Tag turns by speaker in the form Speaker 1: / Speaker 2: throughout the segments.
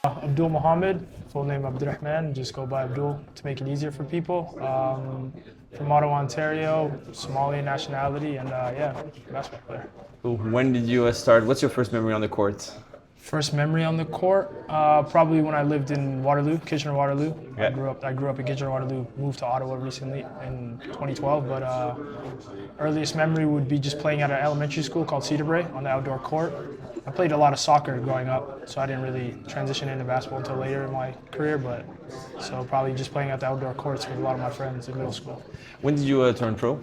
Speaker 1: Abdul Mohamed, full name Abdul Mohamed, just go by Abdul to make it easier for people. From Ottawa, Ontario, Somali nationality, and yeah, basketball player.
Speaker 2: When did you start? What's your first memory on the court?
Speaker 1: First memory on the court, probably when I lived in Waterloo, Kitchener-Waterloo.
Speaker 2: Okay.
Speaker 1: I grew up in Kitchener-Waterloo, moved to Ottawa recently in 2012, but earliest memory would be just playing at an elementary school called Cedar Brae on the outdoor court. I played a lot of soccer growing up, so I didn't really transition into basketball until later in my career, but so probably just playing at the outdoor courts with a lot of my friends in middle school.
Speaker 2: When did you turn pro?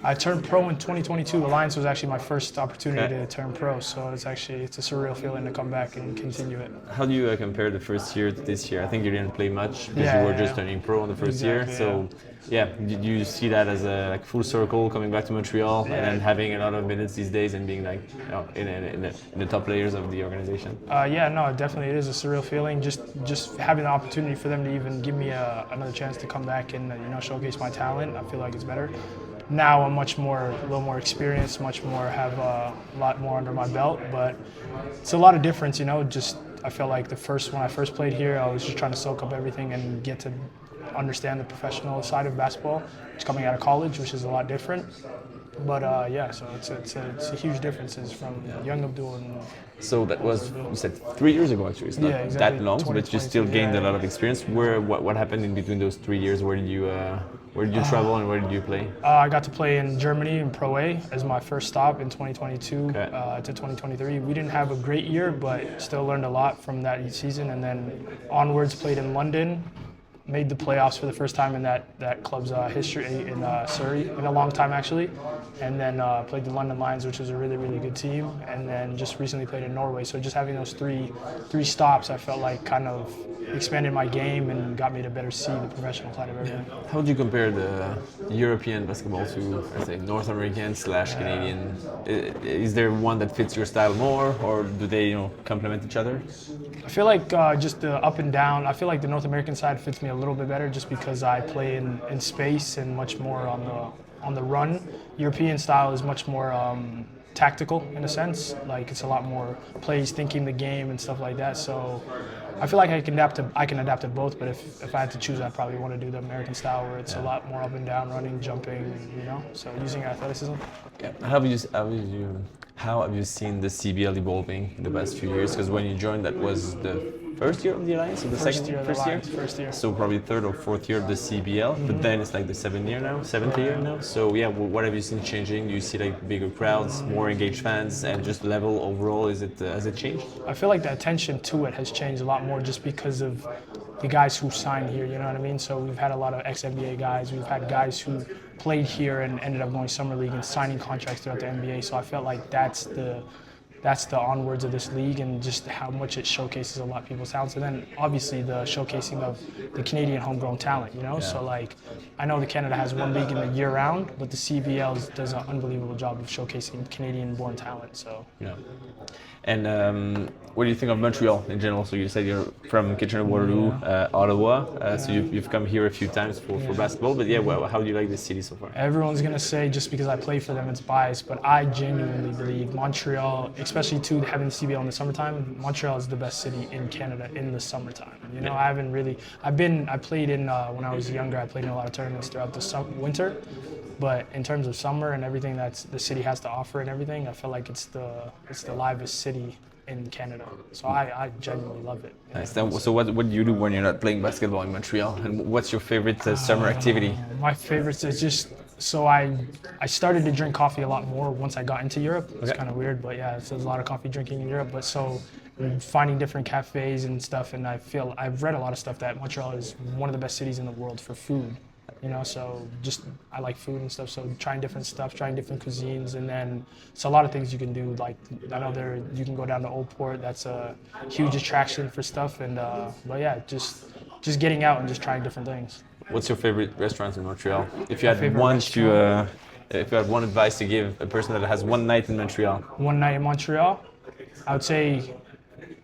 Speaker 1: I turned pro in 2022. Alliance was actually my first opportunity to turn pro, so it's a surreal feeling to come back and continue it.
Speaker 2: How do you compare the first year to this year? I think you didn't play much because you were just turning pro on the first year. So yeah, did you see that as a full circle coming back to Montreal and then having a lot of minutes these days and being in the top layers of the organization?
Speaker 1: Yeah, no, definitely it is a surreal feeling. Just having the opportunity for them to even give me another chance to come back and showcase my talent. I feel like it's better. Now I'm a little more experienced, have a lot more under my belt, but it's a lot of difference, just I feel like when I first played here, I was just trying to soak up everything and get to understand the professional side of basketball, just coming out of college, which is a lot different. But yeah, so it's a huge differences from young Abdul and.
Speaker 2: So that was, you said 3 years ago actually. It's not
Speaker 1: exactly.
Speaker 2: that long, but you still gained a lot of experience. What happened in between those 3 years? Where did you travel and where did you play?
Speaker 1: I got to play in Germany in Pro A as my first stop in 2022 to 2023. We didn't have a great year, but still learned a lot from that season. And then onwards, played in London. Made the playoffs for the first time in that club's history in Surrey in a long time actually, and then played the London Lions, which was a really good team, and then just recently played in Norway. So just having those three stops, I felt like kind of expanded my game and got me to better see the professional side of everything.
Speaker 2: How would you compare the European basketball to, I say, North American / Canadian? Is there one that fits your style more, or do they complement each other?
Speaker 1: I feel like just the up and down. I feel like the North American side fits me a little bit better just because I play in space and much more on the run. European style is much more tactical in a sense. Like it's a lot more plays, thinking the game and stuff like that. So I feel like I can adapt to both. But if I had to choose, I'd probably want to do the American style where it's a lot more up and down, running, jumping, So using your athleticism.
Speaker 2: Yeah. How have you seen the CBL evolving in the past few years? Because when you joined, that was the first year of the Alliance, or the
Speaker 1: First year.
Speaker 2: So probably third or fourth year of the CBL, but then it's like the seventh year now. So yeah, what have you seen changing? Do you see like bigger crowds, more engaged fans, and just level overall? Has it changed?
Speaker 1: I feel like the attention to it has changed a lot more just because of the guys who signed here. You know what I mean? So we've had a lot of ex-NBA guys. We've had guys who played here and ended up going summer league and signing contracts throughout the NBA. So I felt like that's the onwards of this league and just how much it showcases a lot of people's talents. And then obviously the showcasing of the Canadian homegrown talent, So like, I know that Canada has one league in the year round, but the CBL does an unbelievable job of showcasing Canadian born talent, so.
Speaker 2: Yeah. And what do you think of Montreal in general? So you said you're from Kitchener-Waterloo, Ottawa, so you've come here a few times for basketball, but how do you like this city so far?
Speaker 1: Everyone's going to say just because I play for them it's biased, but I genuinely believe Montreal, especially having the CBL in the summertime, Montreal is the best city in Canada in the summertime. I played in, when I was younger, I played in a lot of tournaments throughout the winter, but in terms of summer and everything that the city has to offer and everything, I feel like it's the livest city in Canada. So I genuinely love it.
Speaker 2: Nice. So what do you do when you're not playing basketball in Montreal? And what's your favorite summer activity?
Speaker 1: My favorites is just, so I started to drink coffee a lot more once I got into Europe. It's kind of weird, but yeah, so there's a lot of coffee drinking in Europe. But so finding different cafes and stuff, and I've read a lot of stuff that Montreal is one of the best cities in the world for food. So just I like food and stuff, so trying different stuff, trying different cuisines, and then it's a lot of things you can do. Like I know you can go down to Old Port. That's a huge attraction for stuff, and but yeah, just getting out and just trying different things.
Speaker 2: What's your favorite restaurant in Montreal? If you had one advice to give a person that has one night in Montreal.
Speaker 1: One night in Montreal, I would say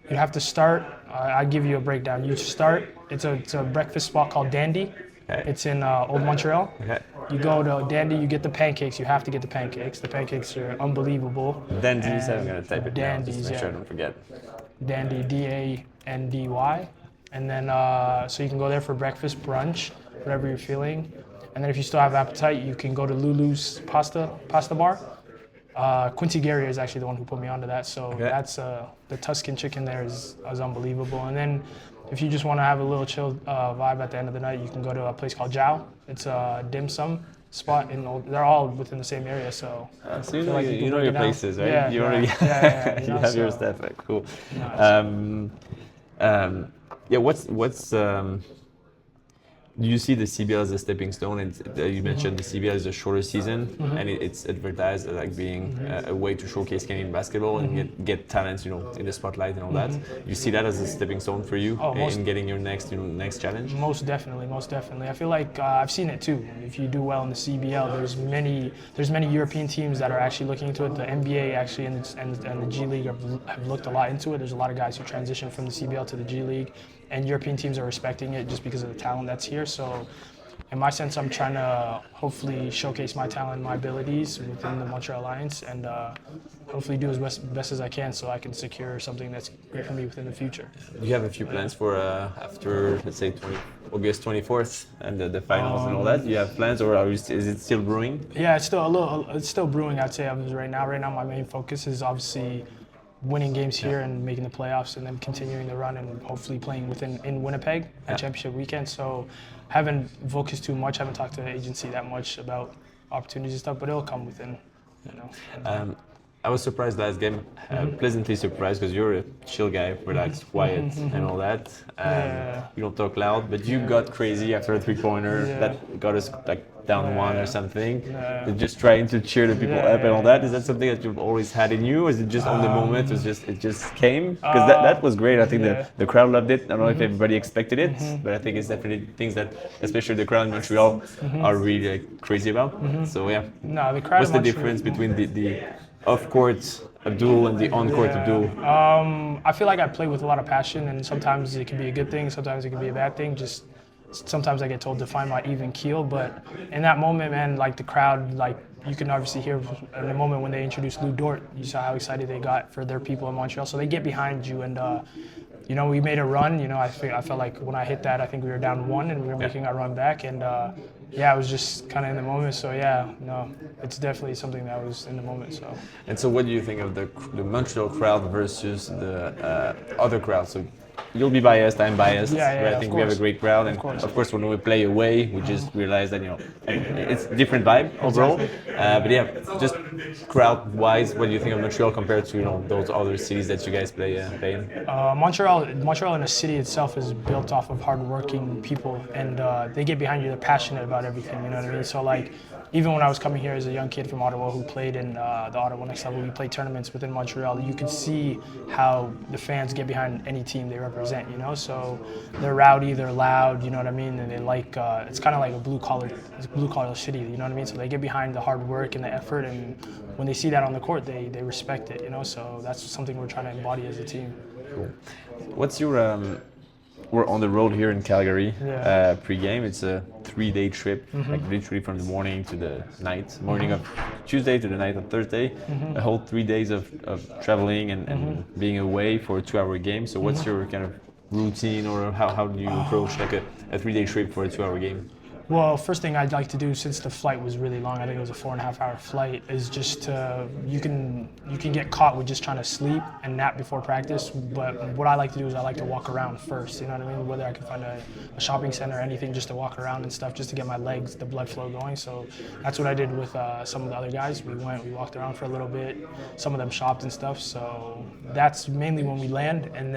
Speaker 1: you have to start. I give you a breakdown. You start. It's a breakfast spot called Dandy.
Speaker 2: Okay.
Speaker 1: It's in Old Montreal.
Speaker 2: Okay.
Speaker 1: You go to Dandy, you get the pancakes. You have to get the pancakes. The pancakes are unbelievable.
Speaker 2: Dandies, I'm gonna type it down just
Speaker 1: Dandies,
Speaker 2: to make
Speaker 1: yeah.
Speaker 2: sure I don't forget.
Speaker 1: Dandy, Dandy. And then, so you can go there for breakfast, brunch, whatever you're feeling. And then if you still have appetite, you can go to Lulu's pasta bar. Quincy Gary is actually the one who put me onto that. So that's the Tuscan chicken there is unbelievable. And then if you just want to have a little chill vibe at the end of the night, you can go to a place called Jiao. It's a dim sum spot, they're all within the same area. So
Speaker 2: so you know your places, right?
Speaker 1: Yeah,
Speaker 2: you already you have your stuff. Right? Cool. What's do you see the CBL as a stepping stone? And you mentioned the CBL is a shorter season, and it's advertised as like being a way to showcase Canadian basketball and get talents, in the spotlight and all that. You see that as a stepping stone for you in getting your next challenge?
Speaker 1: Most definitely. I feel like I've seen it too. If you do well in the CBL, there's many European teams that are actually looking into it. The NBA actually and the G League have looked a lot into it. There's a lot of guys who transition from the CBL to the G League. And European teams are respecting it just because of the talent that's here. So in my sense, I'm trying to hopefully showcase my talent, my abilities within the Montreal Alliance, and hopefully do as best as I can so I can secure something that's great for me within the future.
Speaker 2: Do you have a few plans for after, let's say, August 24th and the finals and all that? Do you have plans, or is it still brewing?
Speaker 1: Yeah, it's still brewing, I'd say, right now. Right now, my main focus is obviously winning games here and making the playoffs, and then continuing the run and hopefully playing in Winnipeg at championship weekend. So haven't focused too much, haven't talked to the agency that much about opportunities and stuff, but it'll come within,
Speaker 2: I was surprised last game, pleasantly surprised, because you're a chill guy, relaxed, quiet, and all that. You don't talk loud, but you got crazy after a three-pointer that got us like down one or something. Just trying to cheer the people up and all that. Is that something that you've always had in you, or is it just on the moment? It just came? Because that was great. I think the crowd loved it. I don't know if everybody expected it, but I think it's definitely things that, especially the crowd in Montreal, are really crazy about. So yeah.
Speaker 1: No, the crowd.
Speaker 2: What's the difference between the off-court Abdul and the on-court Abdul?
Speaker 1: I feel like I play with a lot of passion, and sometimes it can be a good thing, sometimes it can be a bad thing. Just sometimes I get told to find my even keel, but in that moment, man, like the crowd, like you can obviously hear in the moment when they introduced Lou Dort, you saw how excited they got for their people in Montreal. So they get behind you, and we made a run. I felt like when I hit that, I think we were down one, and we were making our run back, and it was just kind of in the moment. So it's definitely something that was in the moment. So.
Speaker 2: And so, what do you think of the Montreal crowd versus the other crowd? So you'll be biased, I'm biased, but I think we have a great crowd, and of course when we play away, we just realize that it's a different vibe overall. But just crowd-wise, what do you think of Montreal compared to those other cities that you guys play in?
Speaker 1: Montreal in the city itself is built off of hardworking people, and they get behind you. They're passionate about everything. You know what I mean? So like, even when I was coming here as a young kid from Ottawa who played in the Ottawa Next Level, we played tournaments within Montreal. You could see how the fans get behind any team they represent. So they're rowdy, they're loud. You know what I mean? And they like it's kind of like a blue collar city. You know what I mean? So they get behind the hard work and the effort, and when they see that on the court, they respect it. So that's something we're trying to embody as a team.
Speaker 2: Cool. What's your we're on the road here in Calgary pre-game. It's a 3-day trip, like literally from the morning to the night, morning of Tuesday to the night of Thursday, a whole 3 days of traveling and being away for a 2-hour game. So what's your kind of routine, or how do you approach like a 3-day trip for a 2-hour game?
Speaker 1: Well, first thing I'd like to do, since the flight was really long, I think it was a 4.5-hour flight, is just you can get caught with just trying to sleep and nap before practice. But what I like to do is I like to walk around first. You know what I mean? Whether I can find a shopping center or anything, just to walk around and stuff, just to get my legs, the blood flow going. So that's what I did with some of the other guys. We walked around for a little bit. Some of them shopped and stuff. So that's mainly when we land, and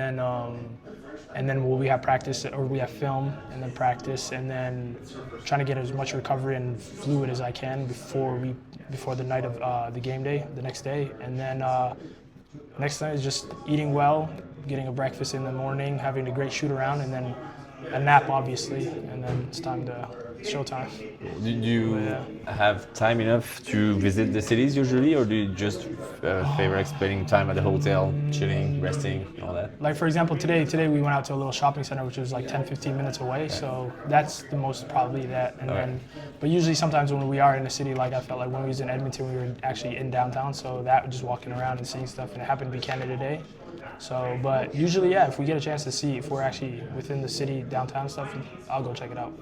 Speaker 1: then we have practice, or we have film, and then practice, and then trying to get as much recovery and fluid as I can before the night of the game day, the next day. And then next thing is just eating well, getting a breakfast in the morning, having a great shoot around, and then a nap, obviously, and then it's time to showtime.
Speaker 2: Do you have time enough to visit the cities usually, or do you just favor spending time at the hotel, chilling, resting, and all that?
Speaker 1: Like for example, today we went out to a little shopping center, which was like 10-15 minutes away. So that's the most probably that. And then, but usually sometimes when we are in the city, like I felt like when we was in Edmonton, we were actually in downtown. So that just walking around and seeing stuff, and it happened to be Canada Day. So, but usually, yeah, if we get a chance to see, if we're actually within the city, downtown stuff, I'll go check it out.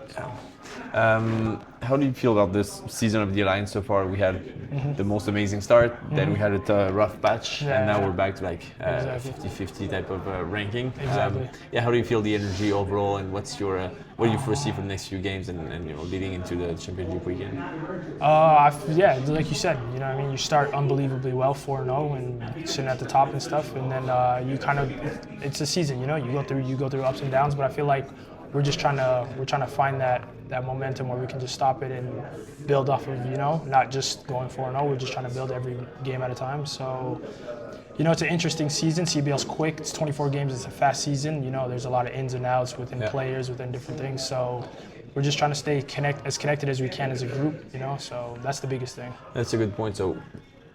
Speaker 2: How do you feel about this season of the Alliance so far? We had the most amazing start, then we had a rough patch, and now we're back to like 50-50 type of ranking.
Speaker 1: Exactly.
Speaker 2: How do you feel the energy overall, and what do you foresee for the next few games and leading into the championship weekend?
Speaker 1: Yeah, like you said, you know what I mean, you start unbelievably well, 4-0 and sitting at the top and stuff, and then you kind of, it's a season, you know, you go through ups and downs, but I feel like we're trying to find that momentum where we can just stop it and build off of, you know, not just going 4-0, we're just trying to build every game at a time. So, you know, it's an interesting season. CBL's quick. It's 24 games. It's a fast season. You know, there's a lot of ins and outs within players, within different things. So we're just trying to stay as connected as we can as a group, you know, so that's the biggest thing.
Speaker 2: That's a good point. So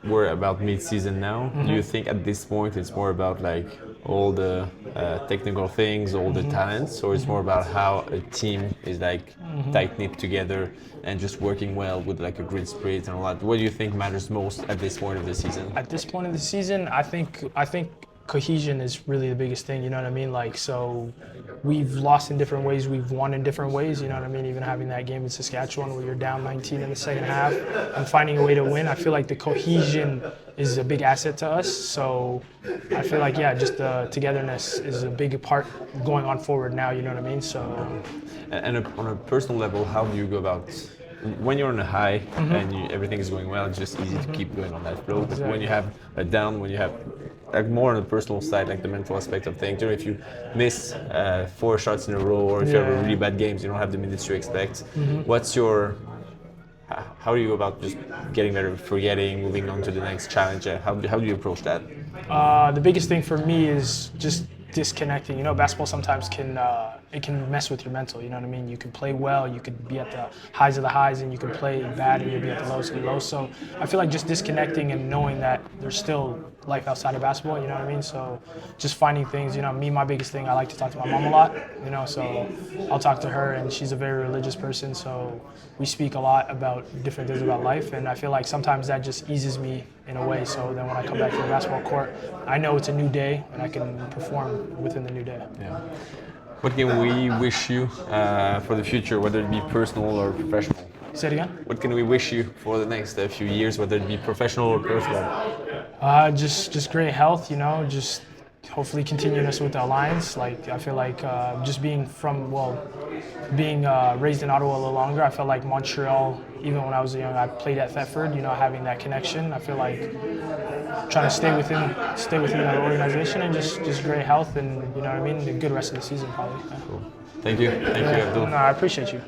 Speaker 2: we're about mid-season now. Do you think at this point it's more about like all the technical things, all the talents, or it's more about how a team is like tight-knit together and just working well with like a grid spirit and all that? What do you think matters most at this point of the season?
Speaker 1: At this point of the season, I think cohesion is really the biggest thing, you know what I mean? Like, so we've lost in different ways, we've won in different ways, you know what I mean? Even having that game in Saskatchewan where you're down 19 in the second half and finding a way to win, I feel like the cohesion is a big asset to us. So I feel like, yeah, just the togetherness is a big part going on forward now, you know what I mean? So.
Speaker 2: And on a personal level, how do you go about when you're on a high and everything is going well? It's just easy to keep going on that flow. But when you have a down, when you have like more on the personal side, like the mental aspect of things, you know, if you miss 4 shots in a row, or if you have a really bad game, you don't have the minutes you expect. How do you go about just getting better, forgetting, moving on to the next challenge? How do you approach that?
Speaker 1: The biggest thing for me is just disconnecting. You know, basketball sometimes can mess with your mental. You know what I mean? You can play well, you could be at the highs of the highs, and you can play bad and you'll be at the lows of the lows. So I feel like just disconnecting and knowing that there's still life outside of basketball. You know what I mean? So just finding things. You know, my biggest thing, I like to talk to my mom a lot. You know, so I'll talk to her, and she's a very religious person. So we speak a lot about different things about life, and I feel like sometimes that just eases me in a way. So then when I come back to the basketball court, I know it's a new day and I can perform within the new day.
Speaker 2: Yeah. What can we wish you for the future, whether it be personal or professional?
Speaker 1: Say it again?
Speaker 2: What can we wish you for the next few years, whether it be professional or personal?
Speaker 1: Just great health, you know, just hopefully continuing us with the Alliance. Like, I feel like just being raised in Ottawa a little longer, I felt like Montreal, even when I was young, I played at Thetford, you know, having that connection. I feel like trying to stay within that organization, and just great health, and, you know what I mean, a good rest of the season probably.
Speaker 2: Cool. Thank you, Abdul.
Speaker 1: No, I appreciate you.